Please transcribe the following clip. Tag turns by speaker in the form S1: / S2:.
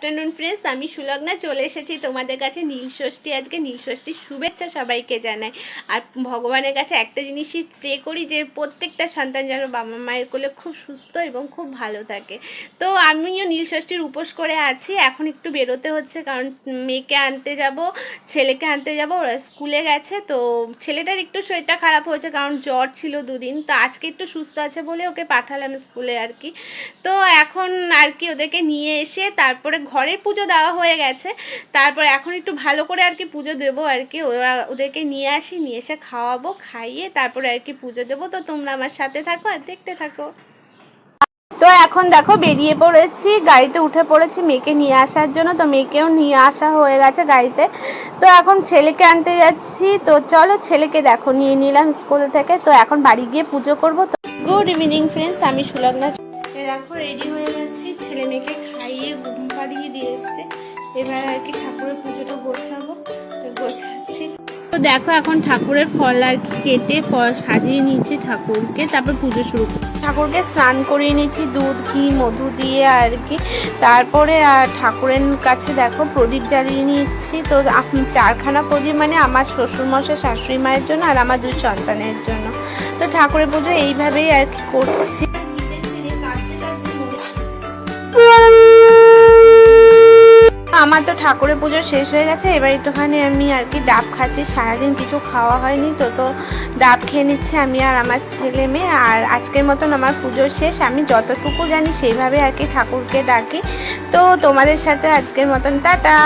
S1: Afternoon friends আমি সুলগ্না চলে এসেছি তোমাদের কাছে নীলষষ্ঠী। আজকে নীলষষ্ঠীর শুভেচ্ছা সবাইকে জানাই। আর ভগবানের কাছে একটা জিনিসই প্রে করি যে প্রত্যেকটা সন্তান যেন বাবা মায়ের কোলে খুব সুস্থ এবং খুব ভালো থাকে। তো আমিও নীলষষ্ঠীর উপোস করে আছি। এখন একটু বেরোতে হচ্ছে কারণ মেয়েকে আনতে যাব, ছেলেকে আনতে যাব, ওরা স্কুলে গেছে। তো ছেলেটার একটু শরীরটা খারাপ হয়েছে কারণ জ্বর ছিল দুদিন, তো আজকে একটু সুস্থ আছে বলে ওকে পাঠালাম স্কুলে আর কি। তো এখন আর কি ওদেরকে নিয়ে এসে তারপরে ঘরের পুজো দেওয়া হয়ে গেছে, তারপর এখন একটু ভালো করে আর কি পুজো দেবো আর কি। ওদেরকে নিয়ে আসি, নিয়ে এসে খাওয়াবো, খাইয়ে তারপরে আর কি পুজো দেবো। তো তোমরা আমার সাথে থাকো আর দেখতে থাকো। তো এখন দেখো বেরিয়ে পড়েছি, গাড়িতে উঠে পড়েছি মেয়েকে নিয়ে আসার জন্য। তো মেয়েকেও নিয়ে আসা হয়ে গেছে গাড়িতে। তো এখন ছেলেকে আনতে যাচ্ছি। তো চলো ছেলেকে দেখো নিয়ে নিলাম স্কুল থেকে। তো এখন বাড়ি গিয়ে পুজো করবো। তো গুড ইভিনিং ফ্রেন্ডস, আমি সুলগ্না। দেখো রেডি হয়ে যাচ্ছি, ছেলে মেয়েকে খাইয়ে ঘুম পাড়িয়ে দিয়ে এসছে। এবার আর কি ঠাকুরের পুজোটা গোছাবো, তো গোছাচ্ছি। তো দেখো এখন ঠাকুরের ফল আর কি কেটে ফল সাজিয়ে নিচ্ছি ঠাকুরকে, তারপর পুজো শুরু করবো। ঠাকুরকে স্নান করিয়ে নিচ্ছি দুধ ঘি মধু দিয়ে আর কি। তারপরে ঠাকুরের কাছে দেখো প্রদীপ জ্বালিয়ে নিচ্ছি। তো 4খানা প্রদীপ, মানে আমার শ্বশুরমশাই শাশুড়ি মায়ের জন্য আর আমার 2 সন্তানের জন্য। তো ঠাকুরের পুজো এইভাবেই আর কি করছি। আমার তো ঠাকুরের পুজো শেষ হয়ে গেছে। এবার একটুখানি আমি আর কি ডাব খাচ্ছি, সারাদিন কিছু খাওয়া হয়নি। তো ডাব খেয়ে নিচ্ছে আমি আর আমার ছেলে মেয়ে। আর আজকের মতন আমার পুজো শেষ। আমি যতটুকু জানি সেইভাবে আর কি ঠাকুরকে ডাকি। তো তোমাদের সাথে আজকের মতন টাটা।